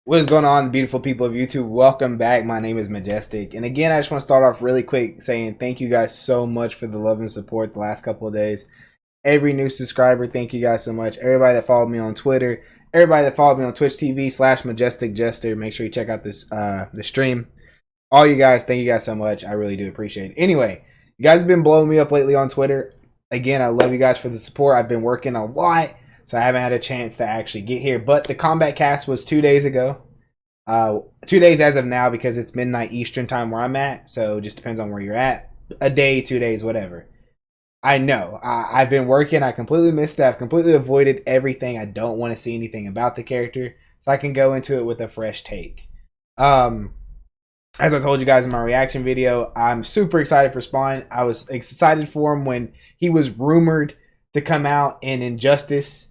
What is going on, beautiful people of YouTube? Welcome back. My name is Majestic. And again, I just want to start off really quick saying thank you guys so much for the love and support the last couple of days. Every new subscriber, thank you guys so much. Everybody that followed me on Twitter, everybody that followed me on Twitch TV/Majestic Jester, make sure you check out this the stream. All you guys, thank you guys so much. I really do appreciate it. Anyway, you guys have been blowing me up lately on Twitter. Again, I love you guys for the support. I've been working a lot, so I haven't had a chance to actually get here. But the Kombat cast was 2 days ago. 2 days as of now because it's midnight Eastern time where I'm at. So it just depends on where you're at. A day, 2 days, whatever. I know. I've been working. I completely missed it. I've completely avoided everything. I don't want to see anything about the character. So I can go into it with a fresh take. As I told you guys in my reaction video, I'm super excited for Spawn. I was excited for him when he was rumored to come out in Injustice.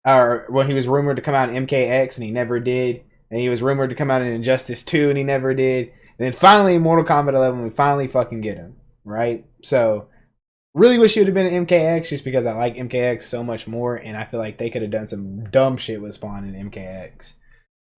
Or when he was rumored to come out in MKX and he never did. And he was rumored to come out in Injustice 2 and he never did. And then finally in Mortal Kombat 11 we finally fucking get him. Right? So, really wish he would have been in MKX just because I like MKX so much more. And I feel like they could have done some dumb shit with Spawn in MKX.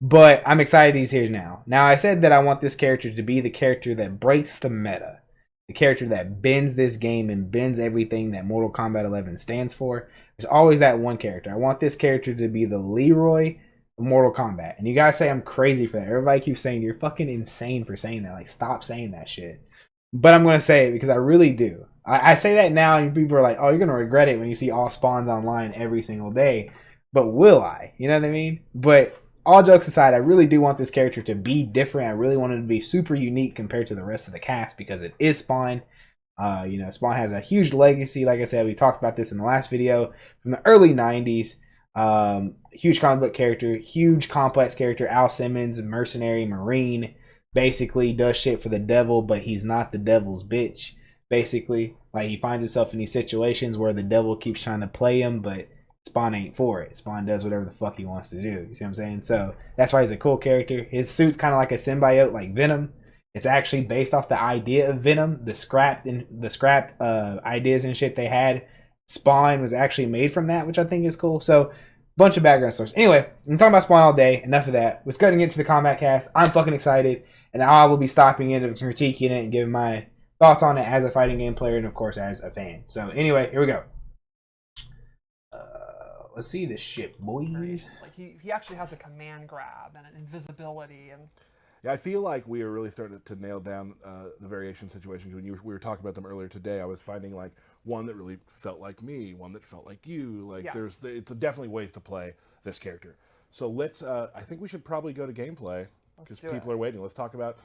But I'm excited he's here now. Now, I said that I want this character to be the character that breaks the meta. The character that bends this game and bends everything that Mortal Kombat 11 stands for. There's always that one character. I want this character to be the Leroy of Mortal Kombat. And you guys say I'm crazy for that. Everybody keeps saying you're fucking insane for saying that. Like, stop saying that shit. But I'm going to say it because I really do. I say that now and people are like, oh, you're going to regret it when you see all spawns online every single day. But will I? You know what I mean? But all jokes aside, I really do want this character to be different. I really want it to be super unique compared to the rest of the cast because it is Spawn. You know, Spawn has a huge legacy. Like I said, we talked about this in the last video from the early 90s. Huge comic book character, huge complex character. Al Simmons, mercenary marine, basically does shit for the devil, but he's not the devil's bitch. Basically, like he finds himself in these situations where the devil keeps trying to play him, but Spawn ain't for it. Spawn does whatever the fuck he wants to do. You see what I'm saying? So that's why he's a cool character. His suit's kind of like a symbiote, like Venom. It's actually based off the idea of Venom, the scrapped ideas and shit they had. Spawn was actually made from that, which I think is cool. So, bunch of background stories. Anyway, I'm talking about Spawn all day. Enough of that. Let's go ahead and get into the Kombat cast. I'm fucking excited, and I will be stopping in and critiquing it and giving my thoughts on it as a fighting game player and, of course, as a fan. So, anyway, here we go. Let's see this shit, boys. Like he actually has a command grab and an invisibility and. Yeah, I feel like we are really starting to nail down the variation situations. When we were talking about them earlier today, I was finding like one that really felt like me, one that felt like you. Like yes. it's definitely ways to play this character. So let's. I think we should probably go to gameplay because people are waiting. Let's talk about.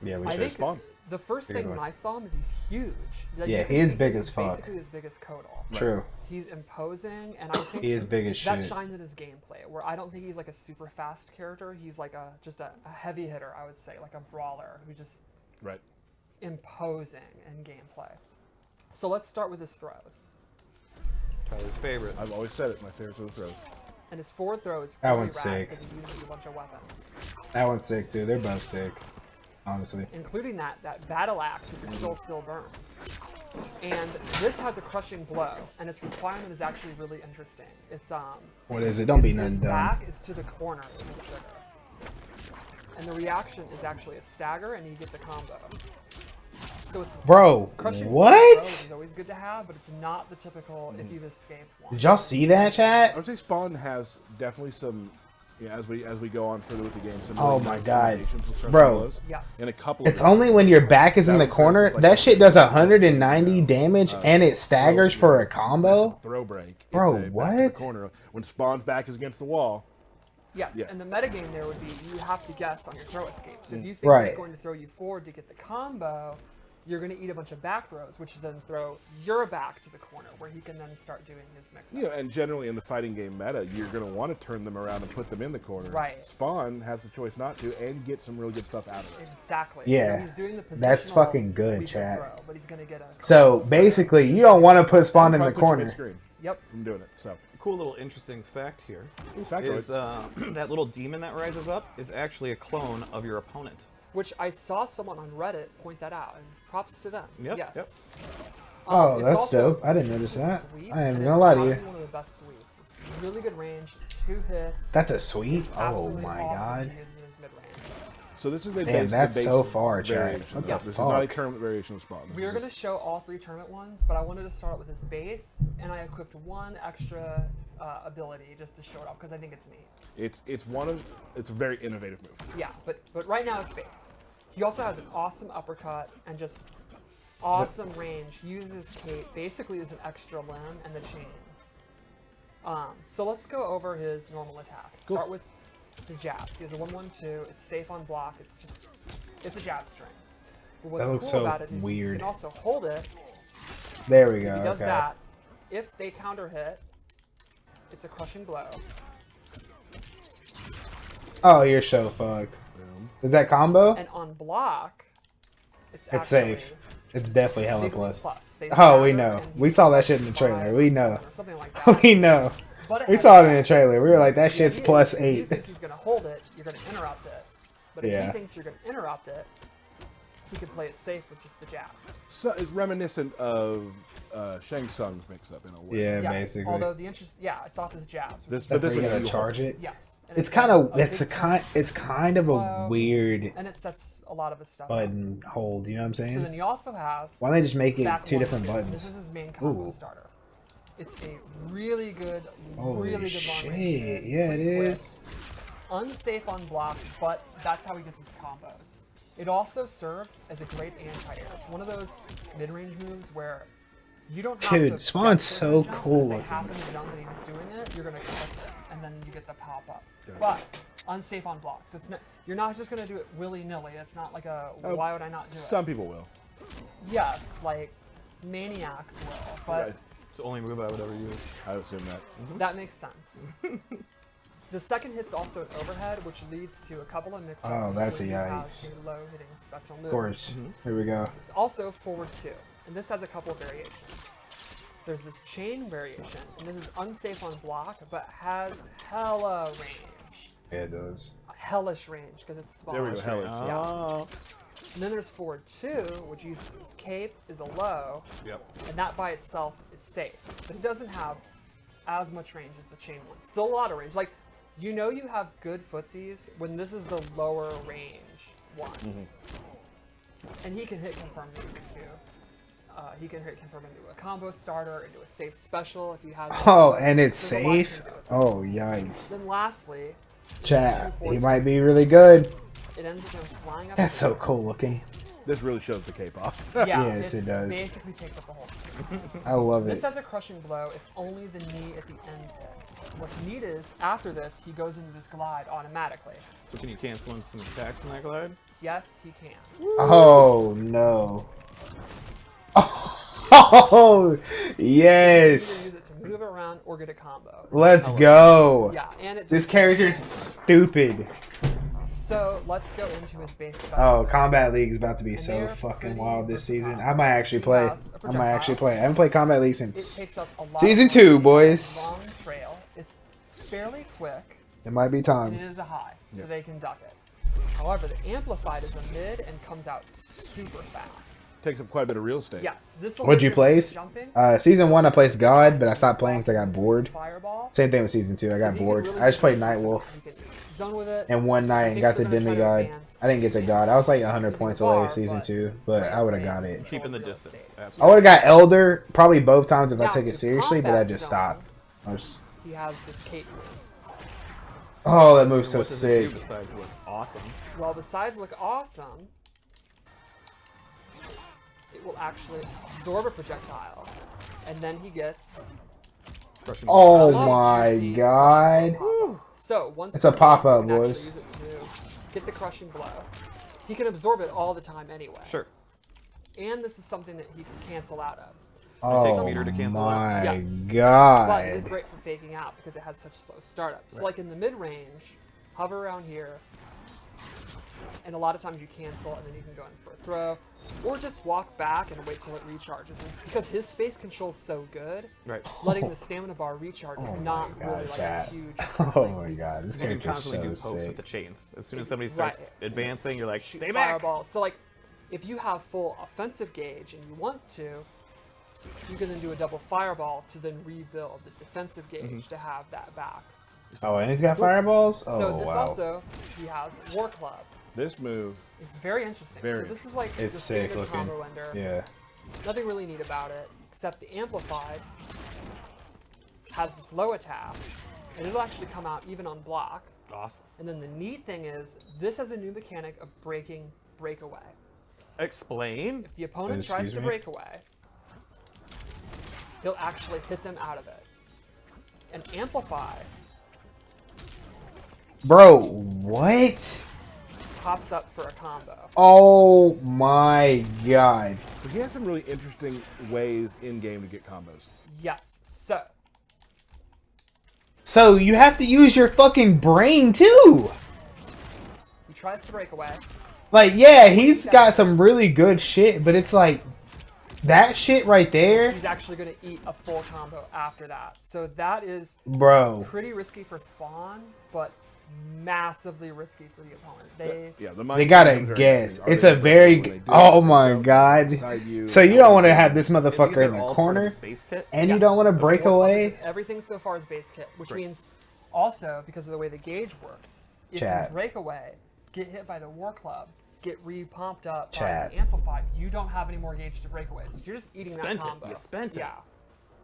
Yeah, we I should. think Spawn. The first thing when I saw him is he's huge. Like, yeah, he is big as fuck. Basically as big as Kodal. True. He's imposing, and I think he is big as shit. That shines in his gameplay, where I don't think he's like a super fast character. He's like just a heavy hitter, I would say, like a brawler who's just imposing in gameplay. So let's start with his throws. Tyler's favorite. I've always said it. My favorite are the throws. And his forward throw is That really one's rad sick. because he uses a bunch of weapons. That one's sick too. They're both sick, honestly. Including that battle axe, if your soul still burns. And this has a crushing blow, and its requirement is actually really interesting. It's What is it? Don't be nothing his dumb. back is to the corner of the trigger. And the reaction is actually a stagger, and he gets a combo. So it's crushing what? is always good to have, but it's not the typical if you've escaped one. Did y'all see that, chat? I would say Spawn has definitely some. Yeah, as we go on further with the game, some Oh really my nice god, combinations with crushing bro! blows. Yes. And a couple. It's only when your back is in the corner. That shit does 190 damage and it staggers for a combo. Throw break. Bro, It's a what? back to the corner. When Spawn's back is against the wall. Yes, Yeah. and the metagame there would be you have to guess on your throw escape. So if you think Right. he's going to throw you forward to get the combo, you're going to eat a bunch of back throws, which then throw your back to the corner, where he can then start doing his mix-ups. Yeah, and generally in the fighting game meta, you're going to want to turn them around and put them in the corner. Right. Spawn has the choice not to and get some really good stuff out of it. Exactly. Yeah, so he's doing the that's positional fucking good, weaker chat. Throw, but he's going to get a So basically, you don't want to put Spawn in the Probably put you corner. mid-screen Yep. from doing it. So Cool little interesting fact here Ooh, is factoids. that little demon that rises up is actually a clone of your opponent. Which I saw someone on Reddit point that out, and props to them. Yep, Yes. yep. Oh, It's that's also- dope. I didn't this notice is a that. sweep, I ain't and gonna it's lie to probably you. one of the best sweeps. It's really good range, 2 hits. That's a sweep? It's Oh absolutely my awesome god. to use in his mid-range. So this is a Damn, base, that's the base so far, Chad. variation. What the This is not a fuck? tournament variation of Spawn. This We are is going to just- show all 3 tournament ones, but I wanted to start with his base, and I equipped 1 extra ability just to show it off because I think it's neat. it's a very innovative move. Yeah, but right now it's base. He also has an awesome uppercut and just awesome range. Uses his cape basically as an extra limb and the chains. So let's go over his normal attacks. Cool. Start with his jabs. He has a 1-1-2. It's safe on block. It's a jab string. But what's That looks cool so about it is weird. you can also hold it. There we go. He does Okay. that. If they counter hit, it's a crushing blow. Oh, you're so fucked. Is that combo? And on block, It's actually safe. It's definitely hella big plus. They Oh, we scatter, know. and he We saw that like shit in the trailer. flies We or know. something like that. We know. But We saw it in the trailer. We were like, that shit's plus If you 8. think he's gonna hold it, you're gonna interrupt it. But if Yeah. he thinks you're gonna interrupt it, he can play it safe with just the jabs. So it's reminiscent of Shang Tsung's mix-up in a way. Yeah, Yes, basically. although the interest, it's off his jabs. which This- is but this you one gotta you charge hold. it. yes, and It's a kind of big it's kind of a flow, weird and it sets a lot of his stuff. up. button hold. You know what I'm So then saying? he also has Why don't they just make it back 2 one, different two. buttons? This is his main combo Ooh. starter. It's a really good, Holy really good shit! long range hit, Yeah, it quick whip. is. Unsafe on block, but that's how he gets his combos. It also serves as a great anti-air. It's one of those mid-range moves where you don't have Dude, to Spawn's guess so the jump. cool If they looking. happen to jump and he's doing it, you're gonna click it, and then you get the pop up. But unsafe on block, so it's not, you're not just gonna do it willy-nilly. It's not like a why would I not do it? Some people will. Yes, like maniacs will, but Right. It's the only move I would ever use. I would assume that. that makes sense. The second hit's also an overhead, which leads to a couple of mix-ups. Oh, that's a where you have yikes. a low-hitting special move. Of course. Here we go. It's also forward 2, and this has a couple of variations. There's this chain variation, and this is unsafe on block, but has hella range. Yeah, it does. A hellish range, because it's spawn. There we go, hellish. Oh. And then there's forward 2, which uses his cape, is a low, Yep. and that by itself is safe. But it doesn't have as much range as the chain one. Still a lot of range. Like, you know you have good footsies when this is the lower range one. And he can hit confirm these too. He can hit confirm into a combo starter, into a safe special if you have. Oh, and it's There's a lot you safe? can do with it. Oh, yikes. Then lastly, Chat, he might be really good. it ends with him flying up. That's so cool looking. This really shows the cape off. Yeah, Yes, it does. Basically takes up the whole screen. I love This it. has a crushing blow if only the knee at the end hits. What's neat is, after this, he goes into this glide automatically. So can you cancel in some attacks from that glide? Yes, he can. Oh, no. Oh, Either yes. use it to move around or get a combo. Let's go. Yeah, and it This just, character's stupid. so let's go into his base special. Oh, Combat League's about to be so they're fucking pretty wild this season. versatile. I might actually He play. has a I might projectile. actually play. I haven't played Combat League It since takes up a lot Season of 2, energy, boys. Long trail. It's fairly quick, It might be and it time. is a high, so they can duck it. However, the amplified is a mid and comes out super fast. Takes up quite a bit of real estate. Yes, this will. What'd you place? Jumping. Season 1, I placed God, but I stopped playing because I got bored. Fireball. Same thing with Season 2. I So got he can bored. really I just played do Nightwolf. You can zone with it. And one night and Thinks got the they're gonna try to demigod. advance. I didn't get the god. I was like 100 Using points the away bar, of Season but 2, but I would have got it. Keeping the Real distance. estate. I Absolutely. would have got Elder probably both times if I Now, took it to seriously, but I combat just zone, stopped. I was, He has this cape move. oh, that move's so What does it do sick. besides look awesome? Well, besides look awesome, it will actually absorb a projectile, and then he gets. Crushing Oh Hello, my juicy god. pop-up. So once It's a per pop-up, game, you can boys. actually use it to get the crushing blow. He can absorb it all the time anyway. Sure. And this is something that he can cancel out of. Oh a meter to cancel out. my Yes. But it god. is great for faking out because it has such slow startup. So like in the mid range, hover around here, and a lot of times you cancel and then you can go in for a throw, or just walk back and wait till it recharges. And because his space control's so good, Right. letting the stamina bar recharge is Oh my not god, really like a chat. huge. Oh my god, this You can character's constantly do so pokes sick. with the chains. As soon as somebody starts Right. advancing, you're like, Shoot stay back. fireball. So like, if you have full offensive gauge and you want to, you can then do a double fireball to then rebuild the defensive gauge to have that back. Oh, and he's got fireballs? Oh, So this wow. also, he has War Club. This move. It's very interesting. Very. So this is like It's the sick standard looking. combo ender. Yeah. Nothing really neat about it, except the Amplified has this low attack, and it'll actually come out even on block. Awesome. And then the neat thing is, this has a new mechanic of breaking breakaway. Explain. If the opponent Excuse tries to me? break away, he'll actually hit them out of it. And Amplify Bro, what? pops up for a combo. Oh my god. So he has some really interesting ways in game to get combos. Yes, so So you have to use your fucking brain too. he tries to break away. Like, yeah, he's got some really good shit, but it's like that shit right there, He's actually going to eat a full combo after that. So that is bro. pretty risky for Spawn, but massively risky for the opponent. They gotta guess. It's a very. Oh my god. So you don't want to have this motherfucker in the corner, Base kit. and you don't want to break away. Everything so far is base kit, which means also, because of the way the gauge works, if Chat. you break away, get hit by the War Club, get re-pumped up Chat. by the Amplified, you don't have any more gauge to break away. So you're just eating that Spent it. combo. You spent it. Yeah,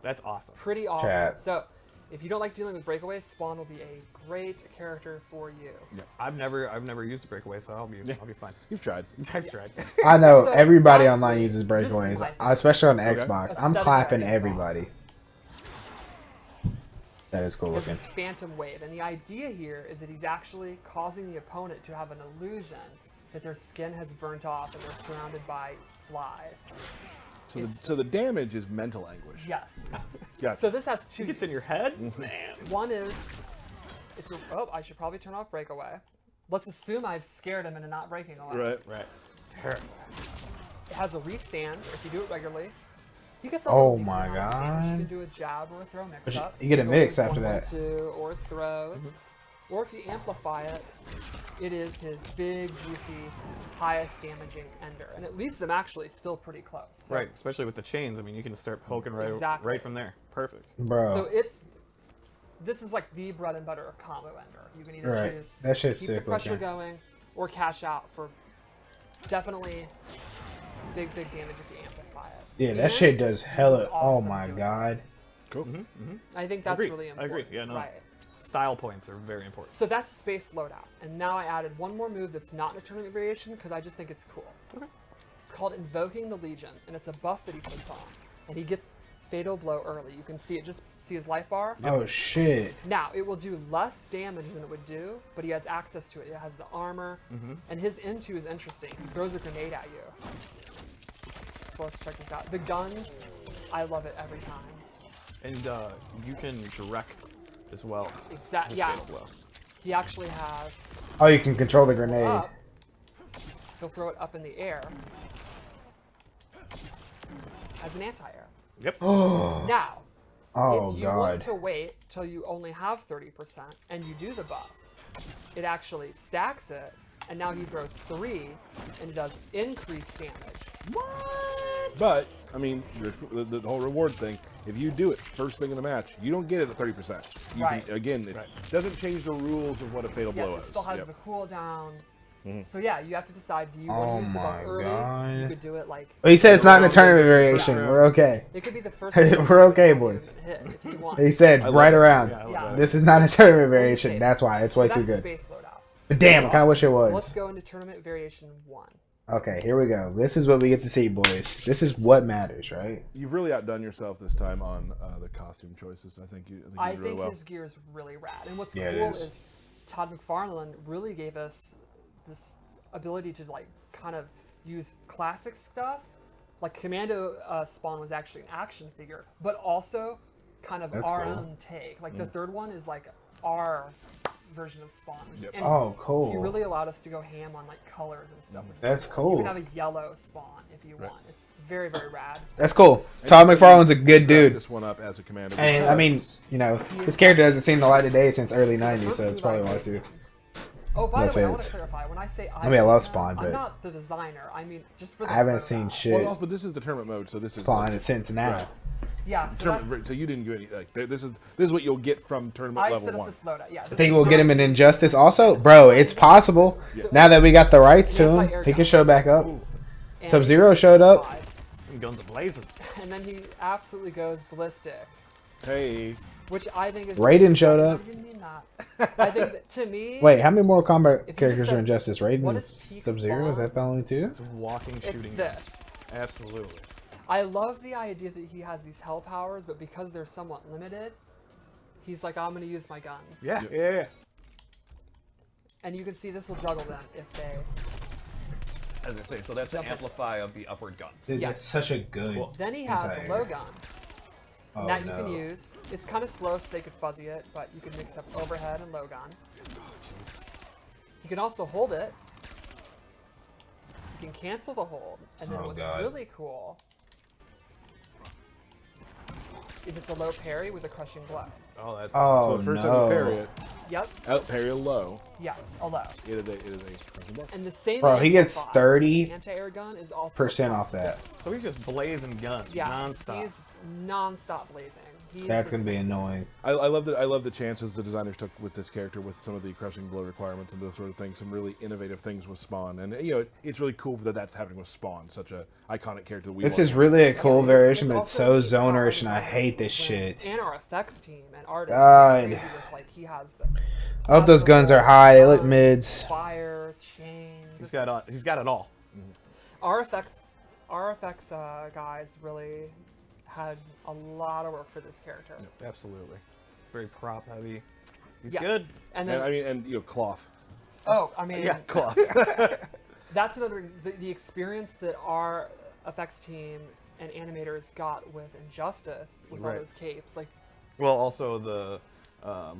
That's awesome. pretty awesome. Chat. So if you don't like dealing with breakaways, Spawn will be a great character for you. I've never used a breakaway, so I'll be fine. You've tried. I've tried. I know So, everybody honestly, online uses this is breakaways, my thing. especially on Okay. Xbox. I'm Aesthetic clapping wise, it's everybody. That is cool It's looking. this phantom wave, and the idea here is that he's actually causing the opponent to have an illusion that their skin has burnt off and they're surrounded by flies. So the damage is mental anguish. Yes. Gotcha. So this has two. It's in your uses. head, man. One is, oh, I should probably turn off breakaway. Let's assume I've scared him into not breaking away. Right. Right. It has a restand if you do it regularly. He gets a Oh little decent my amount of damage. You God. can do a jab or a throw mix up. You get a can go mix with after 1, that. 1, 2, or his throws. Or if you amplify it, it is his big, juicy, highest damaging ender. And it leaves them actually still pretty close. So, Right, especially with the chains. I mean, you can start poking Exactly. right from there. Perfect. Bro. So this is like the bread and butter combo ender. You can either Right. choose That shit's keep the sick pressure looking. going or cash out for definitely big damage if you amplify it. Yeah, that And shit does hella. Oh awesome my doing it. god. Cool. I think that's Agree. really I important. agree. Yeah, no. Right. Style points are very important. So that's space loadout. And now I added one more move that's not in a tournament variation because I just think it's cool. Okay. It's called Invoking the Legion, and it's a buff that he puts on. And he gets Fatal Blow early. You can see it, just see his life bar. Oh shit. Now, it will do less damage than it would do, but he has access to it. It has the armor, and his into is interesting. He throws a grenade at you. So let's check this out. The guns, I love it every time. And you can direct as well. Exactly. with Yeah. Fatal Blow. He actually has Oh, you can control the grenade. up. He'll throw it up in the air as an anti-air. Yep. Now, Oh if you want god. to wait till you only have 30% and you do the buff, it actually stacks it, and now he throws 3 and it does increased damage. But I mean, the whole reward thing. If you do it first thing in the match, you don't get it at 30%. You Right. Can, again, it doesn't change the rules of what a fatal Yes, blow it is. still has Yep. the cooldown. So yeah, you have to decide, do you want Oh to use the buff my early? God. You could do it like, Well, he said it's not in a tournament variation. We're okay. it could be the first We're one you okay, hit boys. if you want. He said love right it. around. Yeah, I love Yeah. that. This is not a tournament Well, you variation. say- That's why. It's So way that's too good. space loadout. But damn, I kind of wish it So let's was. go into tournament variation 1. Okay, here we go. This is what we get to see, boys. This is what matters, right? You've really outdone yourself this time on the costume choices. I think you did I really think well. his gear is really rad. And what's Yeah, it cool is. is Todd McFarlane really gave us this ability to like kind of use classic stuff. Like Commando Spawn was actually an action figure, but also kind of That's our cool. own take. Like the third one is like our version of Spawn. Yep. And Oh, cool. he really allowed us to go ham on like colors and stuff. with That's it. cool. You can have a yellow Spawn if you want. It's very, very rad. That's cool. Todd McFarlane's a good Dress dude. This one up as a commander. And I mean, because you know, his character hasn't seen the light of day since early So the '90s, first so that's move I probably why would too. do- Oh, by No the way, I want offense. to clarify. When I say I mean, I love did that, Spawn, I'm but not the designer. I mean, just for the I haven't photo seen out. shit. Well, also, but this is the tournament mode, so this is Spawn like, since now. Right. Yeah, so that's, So you didn't get any. Like, this is what you'll get from tournament I level set up 1. this loadout. Yeah, I think we'll get him in Injustice also, bro. It's possible. Now that we got the rights to him, he can show back up. Sub-Zero showed up. Guns are blazing. And then he absolutely goes ballistic, Hey, which I think is. Raiden showed up. I didn't mean that. I think that, to me. Wait, how many more combat If you characters just are said, in Injustice? Raiden what and is peak Sub-Zero? Is Spawn? that the only two? It's walking, It's shooting. this. Absolutely. I love the idea that he has these hell powers, but because they're somewhat limited, he's like, I'm going to use my guns. Yeah. And you can see this will juggle them if they. As I say, so that's an amplify of the upward gun. Dude, Yeah. that's such a good. Then he has a entire- low gun Oh, that you no. can use. It's kind of slow, so they could fuzzy it, but you can mix up overhead and low gun. You can also hold it. You can cancel the hold, and then Oh, what's God. really cool is it's a low parry with a crushing blow. Oh, that's. Oh so first time you parry no, it, Yep. out parry it low. Yes, a low. It is a crushing blow. And the same. Bro, he gets amplifier, 30% the anti-air gun is also off that. So he's just blazing guns, Yeah, non-stop. he's non-stop blazing. He's That's just- gonna be annoying. I love the chances the designers took with this character, with some of the crushing blow requirements and those sort of things. Some really innovative things with Spawn, and it's really cool that that's happening with Spawn, such a iconic character. That we This love. is really a cool It's variation, but it's also so really zonerish, and I powerful hate this when- shit. And our effects team and artists. God. Crazy with, like, he has the. I hope those guns are high. They look mids. Fire, chains. He's got it all. Our effects guys really had a lot of work for this character. Absolutely. Very prop heavy. He's Yes. good. And And then, I mean, cloth. oh, I mean, Yeah, cloth. that's another the experience that our effects team and animators got with Injustice with all Right. those capes. Like, Well, also the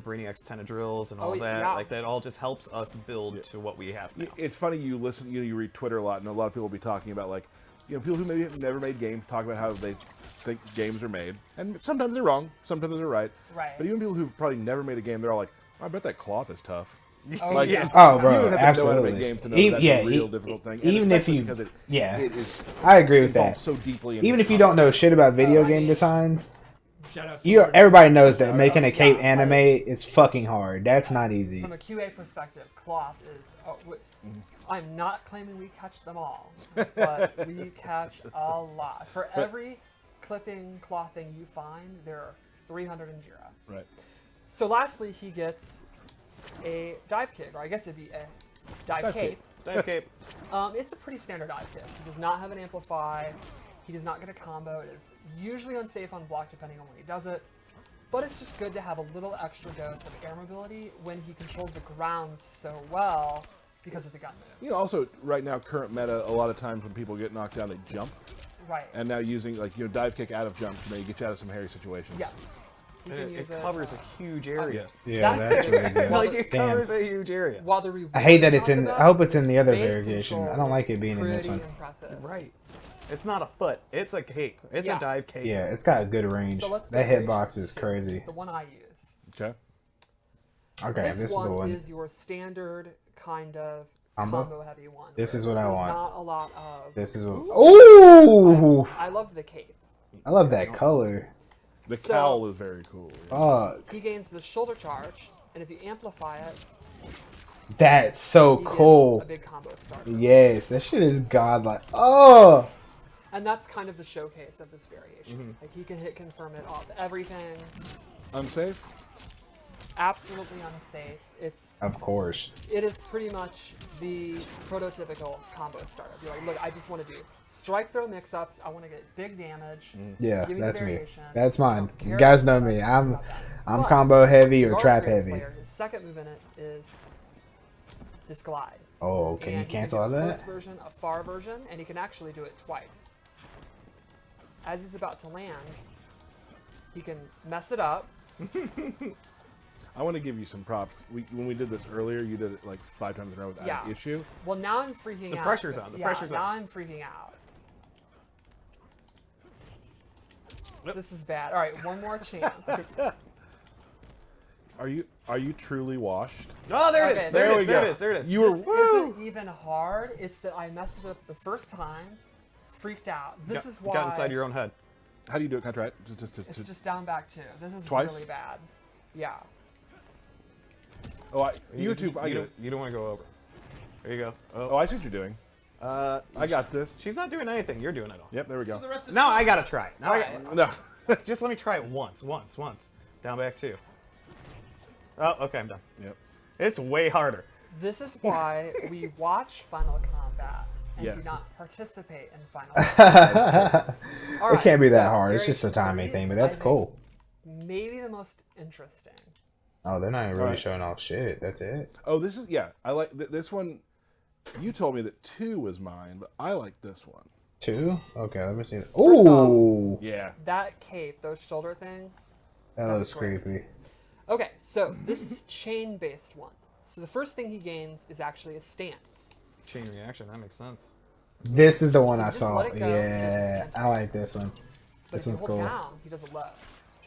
Brainiac's Tentadrills and all Oh, that. yeah. Like that all just helps us build to what we have now. It's funny you listen, you read Twitter a lot, and a lot of people will be talking about people who maybe have never made games talk about how they think games are made, and sometimes they're wrong, sometimes they're right. Right. But even people who've probably never made a game, they're all like, I bet that cloth is tough. oh, Like, yeah. Oh, you bro, don't have to know how to absolutely. make games to know Even- that's yeah, a real e- difficult thing. And even if especially you- because yeah. it is I agree with involved that. so deeply. In Even the if you don't know shit about video I game mean- design, Shout out everybody knows that making a cape Yeah. anime is fucking hard. That's not easy. From a QA perspective, cloth is. I'm not claiming we catch them all, but we catch a lot. For every clipping cloth thing you find, there are 300 in Jira. right. So lastly, he gets a dive kick, or I guess it'd be a dive cape. Dive cape. It's a pretty standard dive kick. He does not have an amplify. He does not get a combo. It is usually unsafe on block depending on when he does it. But it's just good to have a little extra dose of air mobility when he controls the ground so well because of the gun move. Also right now, current meta, a lot of times when people get knocked down, they jump, Right. and now using dive kick out of jump, you get you out of some hairy situations. Yes. He And can it use covers a huge area. Yeah, That's that's really good. Like it Damn. covers a huge area. While the reward I hate that is it's not in. the I hope best, it's in the other space variation. control I don't like is it being in this pretty one. Impressive. Right. It's not a foot. It's a cape. It's Yeah. a dive cape. Yeah, it's got a good range. So let's That go hitbox variations is two. crazy. The one I use. Okay. Okay, This this is the one. is your standard kind of Combo? combo heavy one. This is where what I there's want. Not a lot of. This is what. Ooh! I love the cape. I love that color. The So- cowl is very cool. Fuck. He gains the shoulder charge, and if you amplify it, That's so he gets cool. a big combo starter. Yes, that shit is godlike. Oh! And that's kind of the showcase of this variation. Like he can hit confirm it off everything. Unsafe? Absolutely unsafe. Of course. It is pretty much the prototypical combo starter. You're like, look, I just want to do strike throw mix-ups. I want to get big damage. Yeah, Give me the that's me. variation. That's I mine. don't care You guys know about me. that. I'm But combo heavy or you're trap a great heavy. player. His second move in it is this glide. Oh, can And you he cancel out do of a that? close version, a far version, and he can actually do it twice. As he's about to land, he can mess it up. I want to give you some props. When we did this earlier, you did it like 5 times in a row without Yeah. issue. Well, now I'm freaking out. The pressure's on, the pressure's now on. I'm freaking out. This is bad. All right, one more chance. Are you? Are you truly washed? Oh, there it Okay, is. there we go. There it is. You were This isn't even hard. It's that I messed it up the first time, freaked out. This is why. Got inside your own head. How do you do it? Can I try it? It's just down back 2. This is Twice? really bad. Yeah. Oh, YouTube. I get it. You don't want to go over. There you go. Oh, I see what you're doing. I got this. She's not doing anything. You're doing it all. Yep, there we go. Now I gotta try it. Now No. just let me try it once. Down back 2. Oh, okay, I'm done. Yep. It's way harder. This is why we watch Final Kombat and Yes. do not participate in Final Kombat. All It can't be that so hard. It's very just a timing threes, thing, but I that's think, cool. Maybe the most interesting. Oh, they're not even really Alright. showing off shit. That's it. Oh, this is I like this one. You told me that 2 was mine, but I like this one. 2? Okay, let me see. First off, Ooh, Yeah. That cape, those shoulder things. that that's looks great. creepy. Okay, so this is a chain-based one. So the first thing he gains is actually a stance. Chain reaction. That makes sense. This is the one So I just saw. let it go. Yeah, This is I like this one. But This if one's you hold cool. down, he does a low.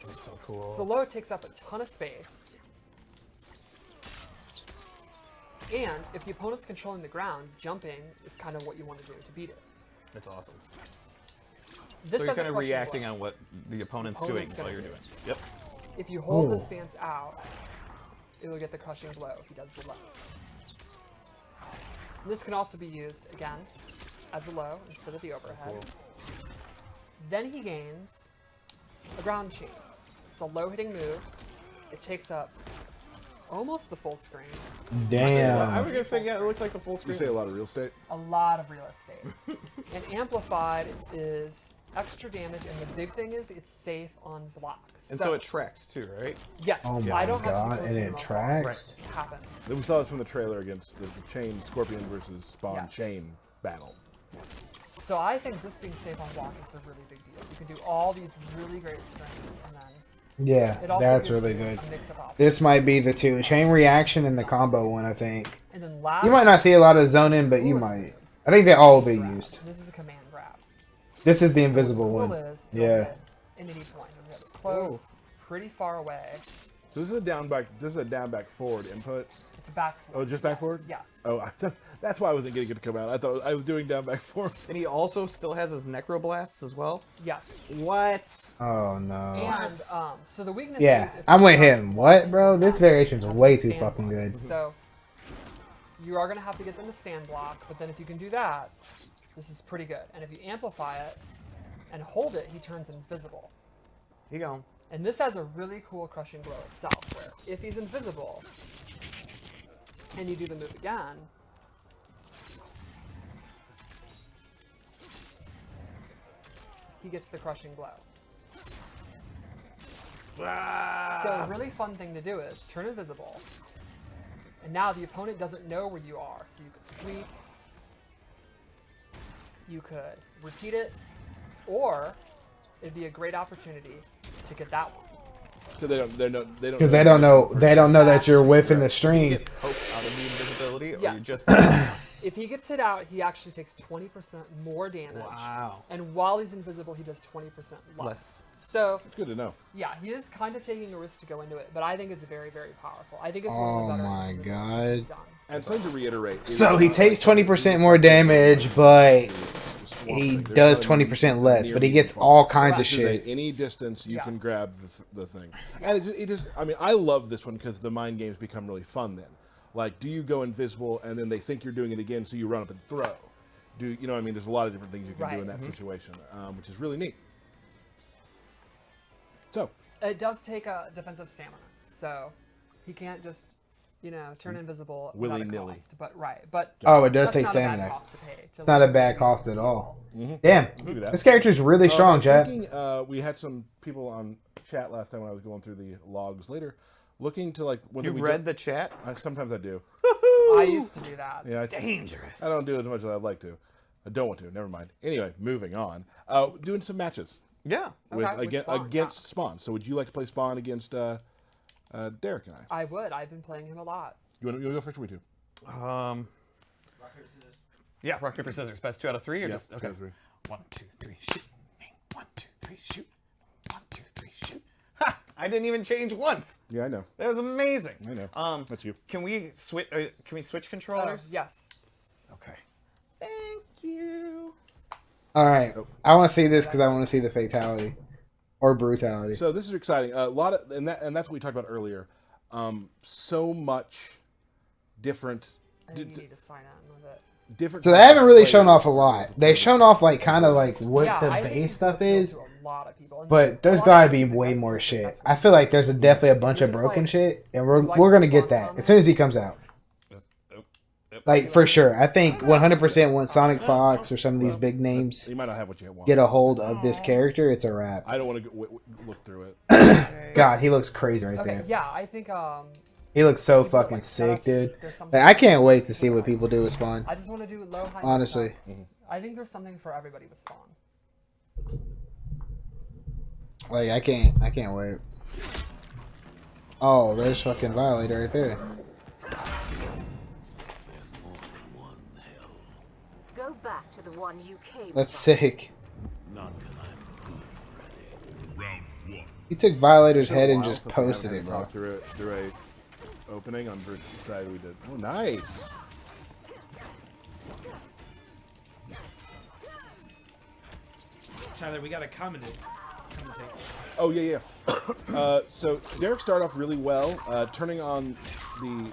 That's so cool. So the low takes up a ton of space. And if the opponent's controlling the ground, jumping is kind of what you want to do to beat it. That's awesome. This So you're has a kind of crushing reacting blow. on what the opponent's doing Opponent's while gonna you're do doing. it. Yep. If you hold the Ooh. stance out, it will get the crushing blow if he does the low. This can also be used, again, as a low instead of the overhead. Then he gains a ground chain. It's a low-hitting move. It takes up almost the full screen. I was Damn. gonna say, yeah, it looks like the full You screen. say a lot of real estate. A lot of real estate. And amplified is extra damage, and the big thing is it's safe on blocks. And so it tracks too, right? yes, Oh I my don't have god, to and it tracks. It happens. We saw this from the trailer against the chain Scorpion versus Spawn Yes. chain battle. So I think this being safe on block is a really big deal. You can do all these really great strings, and then Yeah, it also that's gives really you good. a mix of options. This might be the 2. Chain reaction and the combo one, I think. And then last, You might not see a lot of zone in, but you coolest might. moves. I think they all will be Grab. used. This is a command grab. This is the And what's invisible cool one. is you'll Yeah. hit at any point. You'll hit close, pretty far away. So this is a down back. This is a down back forward input. It's a back forward. Oh, just back yes, forward? Yes. Oh, that's why I wasn't getting it to come out. I thought I was doing down back forward. And he also still has his necroblasts as well. Yes. What? Oh no. And so the weakness Yeah, is if I'm you with start him. What, bro? This blocking, variation's you have way to too stand fucking block. good. So you are gonna have to get them to stand block, but then if you can do that, this is pretty good. And if you amplify it and hold it, he turns invisible. Here you go. And this has a really cool crushing blow itself, where if he's invisible and you do the move again, he gets the crushing blow. So a really fun thing to do is turn invisible, and now the opponent doesn't know where you are, so you could sweep, you could repeat it, or it'd be a great opportunity to get that one. So they don't. Because they don't know. They don't know that you're whiffing the You string. get poked out of the invisibility, or you Yes. just. If he gets hit out, he actually takes 20% more damage. Wow. And while he's invisible, he does 20% less. Less. So, Good to know. yeah, he is kind of taking a risk to go into it, but I think it's very, very powerful. I think it's one Oh of the better my invisibilities we've God. done. And something to reiterate. So he takes 20% more damage, but he does 20% less. But he gets all kinds of This is at shit. any distance you can Yes. grab the thing, and it just. I mean, I love this one because the mind games become really fun. Then, like, do you go invisible and then they think you're doing it again, so you run up and throw? Do you know what I mean? There's a lot of different things you can do in Right. that situation, which is really neat. So, It does take a defensive stamina, so he can't just, turn invisible without a Willy-nilly. cost. But but Oh, it does that's take not a bad stamina. cost to pay to It's not a learn bad to be cost at invisible. all. do Damn, that. this character's really strong, I'm Chad. thinking, we had some people on chat last time when I was going through the logs later, looking to like when You we read the chat? sometimes I do. I used to do that. Yeah, Dangerous. I don't do it as much as I'd like to. I don't want to. Never mind. Anyway, moving on. Doing some matches Yeah. with Okay, with Spawn, against Spawn. So, would you like to play Spawn against Derek and I? I would. I've been playing him a lot. You want to go first or we do? Yeah, rock, paper, scissors. Best 2 out of 3 or just. Okay. 3. 1, 2, 3, shoot. 1, 2, 3, shoot. 1, 2, 3, shoot. Ha! I didn't even change once. Yeah, I know. That was amazing. I know. That's you. Can we switch? Can we switch controllers? Yes. Okay. Thank you. All right, I want to see this because I want to see the fatality or brutality. So this is exciting. A lot of and that's what we talked about earlier. So much different. I think you need to sign in with it. Different. So they haven't really shown off a lot. They've shown off like kind of like what Yeah, the I think base it's stuff gonna appeal is, to a lot of people. And but there's a lot got to of be people think way that's more what- shit. that's I what- feel like there's definitely a bunch of Just broken like- shit, and we're like gonna the get spawn that as soon as he comments. comes out. Like for sure, I think 100% once Sonic Fox or some of these big names You might not have what you want. get a hold of this character, it's a wrap. I don't want to look through it. God, he looks crazy right Okay, there. yeah, I think He looks so people, fucking like, sick, setups, dude. there's something Like, I for can't wait to see what people do with Spawn. I just want to do low high. Honestly. defense. I think there's something for everybody with Spawn. Like, I can't wait. Oh, there's fucking Violator right there. Go back to the one you came That's from. sick. He took Violator's head and just posted it, bro. Talk through it through a opening. I'm very excited we did. Oh, nice. Tyler, we gotta commentate. Oh yeah. So Derek started off really well, turning on the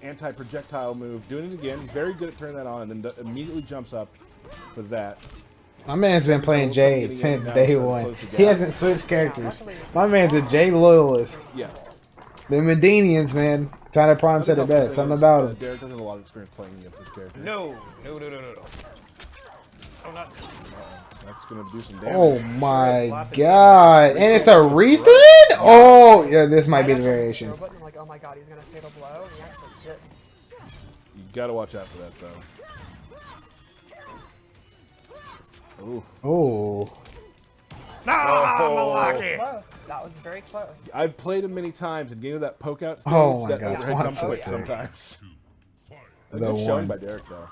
anti-projectile move, doing it again. Very good at turning that on, and then immediately jumps up for that. My man's been playing Jade since day one. He hasn't switched characters. My man's a Jade loyalist. Yeah. The Medinians, man. Tyler Prime said it best. Something about him. Derek doesn't have a lot of experience playing against this character. No. Oh, nuts. That's gonna do some damage. Oh my god. And it's a restand? Oh, yeah, this might be the variation. I'm like, oh my god, he's gonna fatal blow. And he actually did. You gotta watch out for that though. Ooh. Oh. That was close. That was very close. I've played him many times and getting to that poke out stage. Oh my that God, overhead Spawn's comes so quick sick. sometimes. The Good showing one. by Derek though.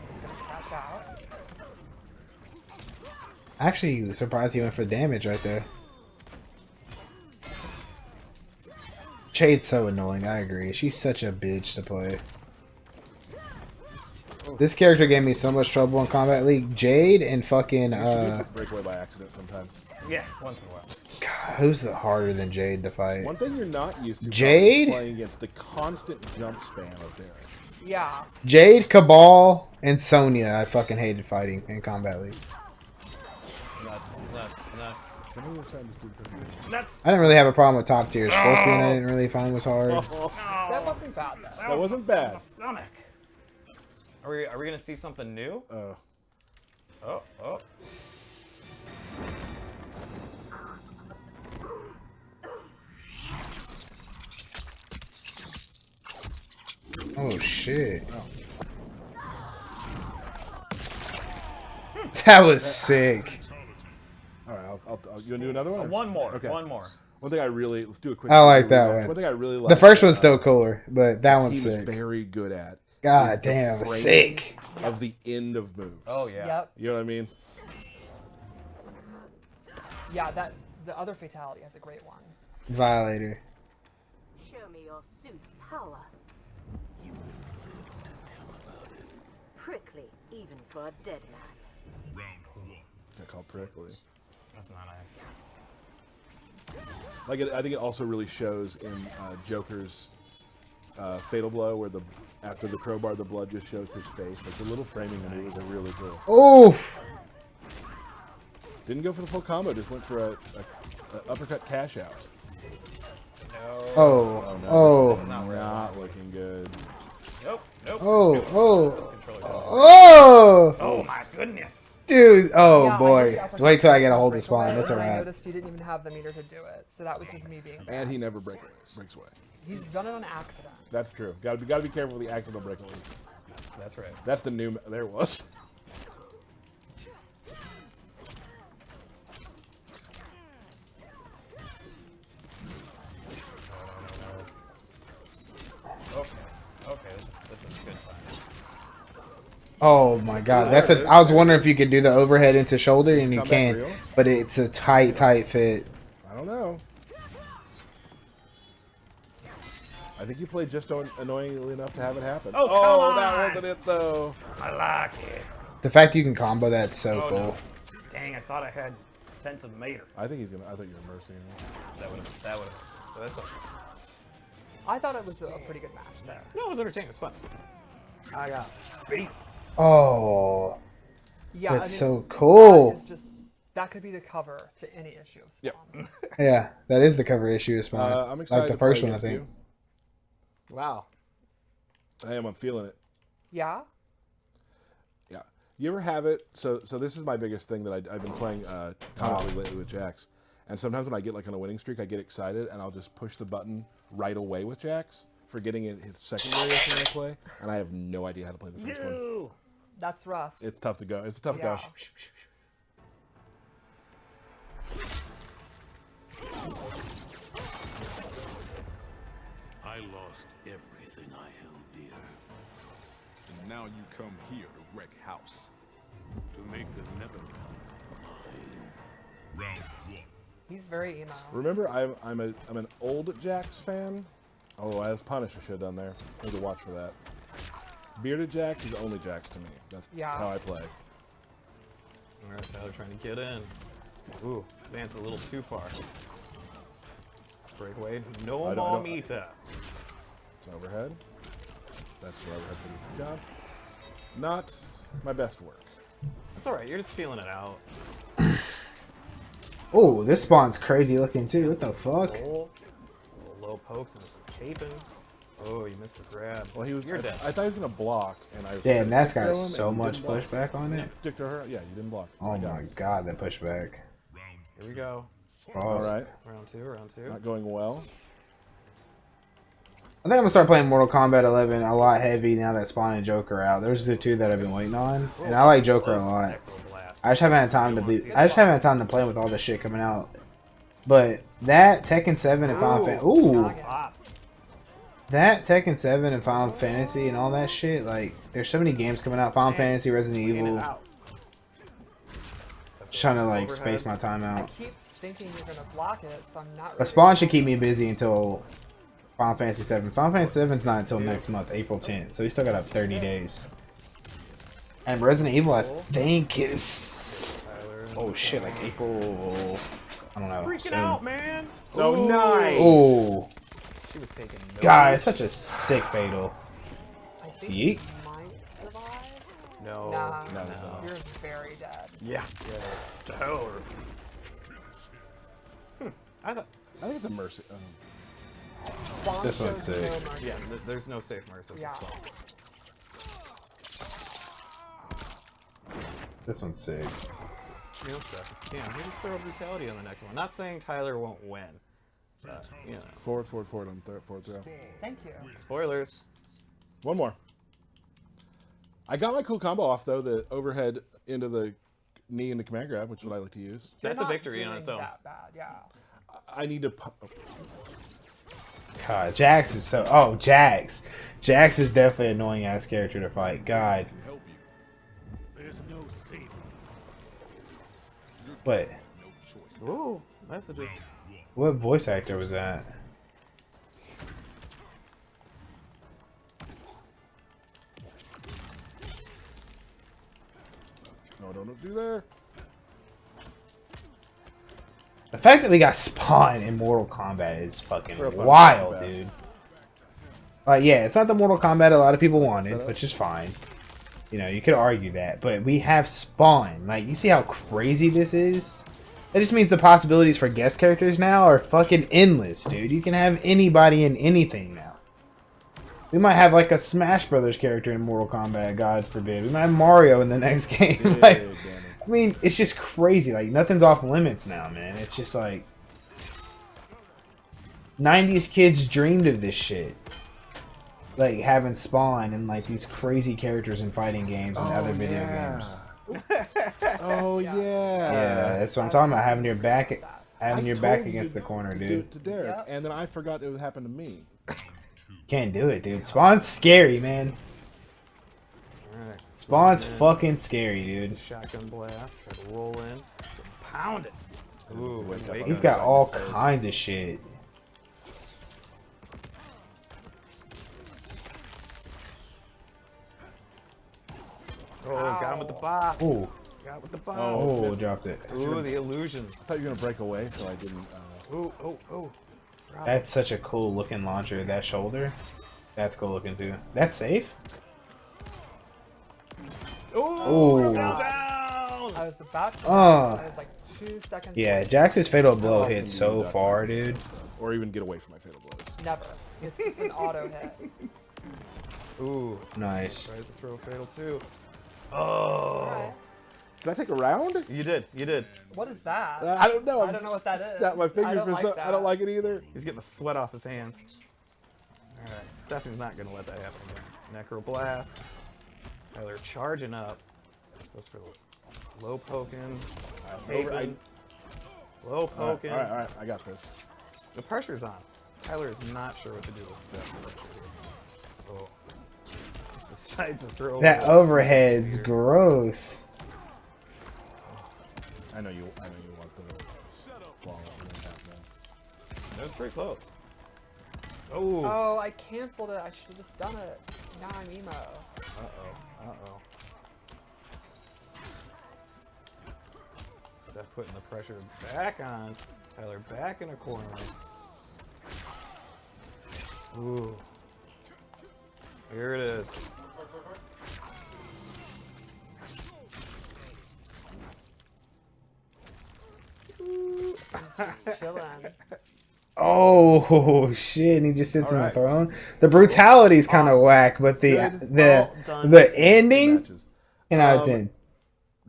He's gonna crash out. Actually, surprised he went for damage right there. Jade's so annoying, I agree. She's such a bitch to play. This character gave me so much trouble in Combat League. Jade and fucking, Break away by accident sometimes. Yeah, once in a while. God, who's the harder than Jade to fight? One thing you're not used to Jade? playing against the constant jump spam of Derek. Yeah. Jade, Cabal, and Sonya I fucking hated fighting in Combat League. Nuts. Nuts. I didn't really have a problem with top tier. Scorpion I didn't really find was hard. That wasn't bad though. That wasn't bad. My stomach. Are we gonna see something new? Oh. Oh shit. That was sick. All right, you want to do another one? or- One more. Okay. One more. One thing let's do a quick. I like that rematch. one. One thing I really like. The first one's still cooler, but that one's Team is sick. very good at. God is the damn, framing sick. Of the end of moves. Oh yeah. Yep. You know what I mean? Yeah, the other fatality has a great one. Violator. Show me your suit's power. Prickly, even for a dead man. I call prickly. That's not nice. Like I think it also really shows in Joker's Fatal Blow, where after the crowbar, the blood just shows his face. Like the little framing maneuvers are really cool. Oof. Didn't go for the full combo, just went for a uppercut cash out. Oh. No, Oh. this is not looking good. Nope. Oh. Controller. Oh. Oh my goodness. Dude. Oh Yeah, I boy. did the uppercut Wait till I get a hold of break Spawn. away, That's a and I wrap. noticed he didn't even have the meter to do it, so that was just me being bad. And he never breaks away. He's done it on accident. That's true. Got to be careful with the accidental breakaways. That's right. That's the new. There it was. Okay. This is good fun. Oh my god. That's a. I was wondering if you could do the overhead into shoulder, and you Combat can, real? but it's a tight fit. I don't know. I think you played just annoyingly enough to have it happen. Oh, come on! That wasn't it though. I like it. The fact you can combo that's so Oh, cool. no. Dang, I thought I had defensive mater. I think he's gonna. I thought you were mercy. That would have. That's okay. I thought it was a pretty good match there. No, it was entertaining. It was fun. I got beat. Oh, Yeah, that's so That cool. is just that could be the cover to any issue of Spawn. Yeah, that is the cover issue of Spawn. I'm excited. Like the to play first one, I against think. you. Wow. I am. I'm feeling it. Yeah. Yeah. You ever have it? So this is my biggest thing that I've been playing constantly lately with Jax. And sometimes when I get like on a winning streak, I get excited and I'll just push the button right away with Jax, forgetting his secondary thing I play, and I have no idea how to play the first one. That's rough. It's tough to go. It's a tough Yeah. go. I lost everything I held dear. And now you come here to wreck house. To make the Netherrealm mine. Round one. He's very emo. Remember, I'm an old Jax fan. Oh, as Punish, I should have done there. I need to watch for that. Bearded Jax is only Jax to me. That's how I play. All right, Tyler trying to get in. Ooh, advance a little too far. Breakaway. No Mamita. It's overhead. That's the overhead for the job. Not my best work. That's all right. You're just feeling it out. Oh, this Spawn's crazy looking too. What the fuck? Little low pokes and some caping. Oh, you missed the grab. Well, he was. You're dead. I thought he was gonna block, and I was. Damn, that's stick to got him, so and he much didn't block. pushback on it. Stick to her. Yeah, you didn't block. Oh my god, that pushback. Here we go. All right. Round two. Round two. Not going well. I think I'm gonna start playing Mortal Kombat 11 a lot heavy now that Spawn and Joker are out. Those are the two that I've been waiting on, and I like Joker a lot. I just haven't had time to be. I just haven't had time to play with all this shit coming out. But that Tekken 7 and Final Fantasy. Ooh. That Tekken 7 and Final Fantasy and all that shit, like, there's so many games coming out. Final Fantasy, Resident Evil. Just trying to, like, space my time I out. keep thinking you're gonna block it, so I'm not. But Spawn should keep me busy until Final Fantasy 7. Final Fantasy 7's not until next month, April 10th, so we still got up 30 days. And Resident Evil, I think, is. Oh shit, like April. I don't know. Freaking soon. out, man. Oh, nice. Oh. She was taking no. God, it's such a sick fatal. I think Yeet. you might survive. No. Nah, no. you're very dead. Yeah. To hell or. I think it's a mercy. Spawn This one's shows sick. no mercy. Yeah. There's no safe mercies. Yeah. This one's sick. You know, so, yeah, we just throw brutality on the next one. Not saying Tyler won't win. You know. Forward on forward throw. Thank you. Spoilers. One more. I got my cool combo off though. The overhead into the knee and the command grab, which is what I like to use. That's You're a not victory on doing its own. That bad, yeah. I need to. God, Jax is so. Oh, Jax. Jax is definitely an annoying ass character to fight. God. Help you. There's no saving. What? Ooh, messages. What voice actor was that? No, don't do there. The fact that we got Spawn in Mortal Kombat is fucking Real fun. wild, The best. dude. Yeah, it's not the Mortal Kombat a lot of people wanted, which is fine. You know, you could argue that, but we have Spawn. Like, you see how crazy this is? That just means the possibilities for guest characters now are fucking endless, dude. You can have anybody in anything now. We might have like a Smash Brothers character in Mortal Kombat, God forbid. We might have Mario in the next game. Like, I mean, it's just crazy. Like, nothing's off limits now, man. It's just like 90s kids dreamed of this shit. Like having Spawn and like these crazy characters in fighting games and other video games. Oh yeah. Yeah, that's what I'm talking about. Having your back, having your back told you against the corner, to do dude. it to Derek, Yep. and then I forgot it would happen to me. Can't do it, dude. Spawn's scary, man. Alright. Spawn's fucking scary, dude. Shotgun blast. Try to roll in. Pound it. Ooh, Wake up. wake He's up. got all kinds of shit. Oh, got him with the bop. Ooh. Got with the bop. Oh, dropped it. Ooh, the illusion. I thought you were gonna break away, so I didn't. Oh. That's such a cool looking launcher. That shoulder. That's cool looking too. That's safe? Oh, down. I was about to. Oh. I was like 2 seconds. Yeah, away. Jax's fatal blow often hits do so you duck far, my fatal dude. blows, or even get away from my fatal blows. Never. It's just an auto hit. Ooh. Nice. Tries to throw fatal too. Oh. Alright. Did I take a round? You did. What is that? I don't know. I don't know what that is. Snap my fingers I don't for like something. I don't that. like it either. He's getting the sweat off his hands. Alright. Stephanie's not going to let that happen again. Necro Blast. Tyler charging up. Goes for low poking. Low poking. All right. I got this. The pressure's on. Tyler is not sure what to do with Steph. Oh. Just decides to throw. That overhead's gross. I know you want the ball. That was pretty close. Oh. Oh, I canceled it. I should have just done it. Now I'm emo. Uh-oh. Steph putting the pressure back on. Tyler back in a corner. Ooh. Here it is. He's just chilling. Oh shit! And he just sits on the Alright. throne. The brutality's kind of Awesome. whack, but the Good. the Well done. the ending. Matches. 10 out of 10.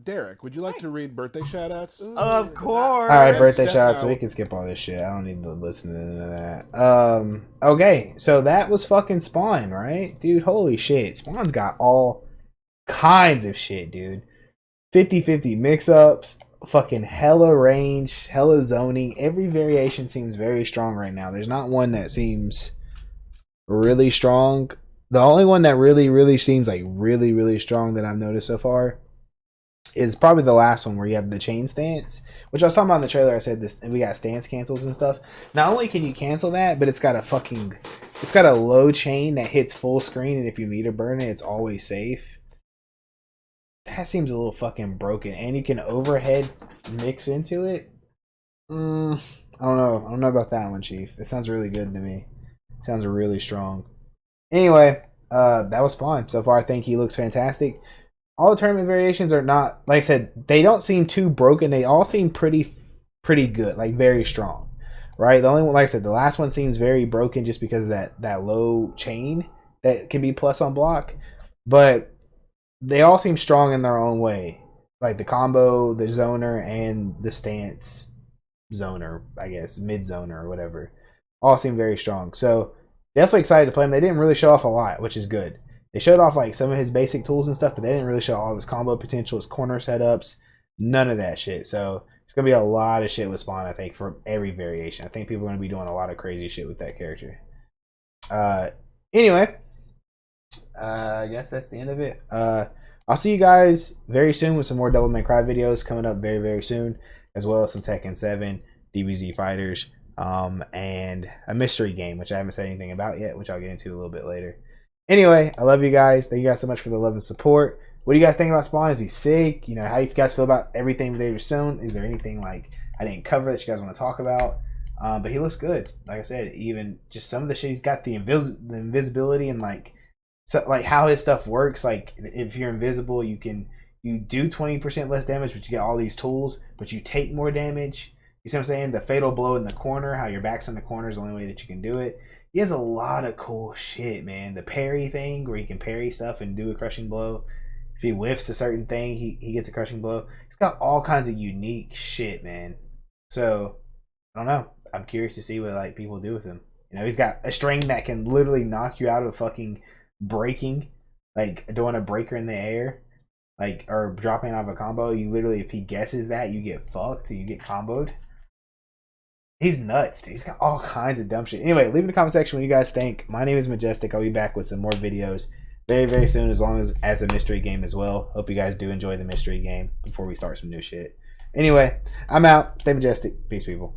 Derek, would you like to read birthday shout-outs? Of course. All right, birthday Steph shout out, so out. we can skip all this shit. I don't need to listen to none of that. Okay, so that was fucking Spawn, right? Dude, holy shit. Spawn's got all kinds of shit, dude. 50-50 mix-ups, fucking hella range, hella zoning. Every variation seems very strong right now. There's not one that seems really strong. The only one that really seems like really strong that I've noticed so far is probably the last one where you have the chain stance, which I was talking about in the trailer. I said this, we got stance cancels and stuff. Not only can you cancel that, but it's got a low chain that hits full screen, and if you meter burn it, it's always safe. That seems a little fucking broken, and you can overhead mix into it. I don't know about that one, Chief. It sounds really good to me. Sounds really strong. Anyway, that was Spawn. So far, I think he looks fantastic. All the tournament variations are not, like I said, they don't seem too broken. They all seem pretty good, like very strong, right? The only one, like I said, the last one seems very broken just because of that low chain that can be plus on block. But they all seem strong in their own way. Like the combo, the zoner, and the stance zoner, I guess, mid zoner or whatever, all seem very strong. So definitely excited to play him. They didn't really show off a lot, which is good. They showed off like some of his basic tools and stuff, but they didn't really show all of his combo potential, his corner setups, none of that shit. So there's gonna be a lot of shit with Spawn, I think, for every variation. I think people are gonna be doing a lot of crazy shit with that character. Anyway, I guess that's the end of it. I'll see you guys very soon with some more Devil May Cry videos coming up very soon, as well as some Tekken 7, DBZ Fighters, and a mystery game, which I haven't said anything about yet, which I'll get into a little bit later. Anyway, I love you guys. Thank you guys so much for the love and support. What do you guys think about Spawn? Is he sick? You know, how do you guys feel about everything they've shown? Is there anything like I didn't cover that you guys want to talk about? But he looks good. Like I said, even just some of the shit, he's got the invisibility and like how his stuff works. Like if you're invisible, you do 20% less damage, but you get all these tools, but you take more damage. You see what I'm saying? The fatal blow in the corner, how your back's in the corner is the only way that you can do it. He has a lot of cool shit, man. The parry thing, where he can parry stuff and do a crushing blow. If he whiffs a certain thing, he gets a crushing blow. He's got all kinds of unique shit, man. So, I don't know. I'm curious to see what like people do with him. You know, he's got a string that can literally knock you out of fucking breaking, like doing a breaker in the air, like, or dropping out of a combo. You literally, if he guesses that, you get fucked. You get comboed. He's nuts, dude. He's got all kinds of dumb shit. Anyway, leave in the comment section what you guys think. My name is Majestic. I'll be back with some more videos very soon, as long as a mystery game as well. Hope you guys do enjoy the mystery game before we start some new shit. Anyway, I'm out. Stay majestic. Peace, people.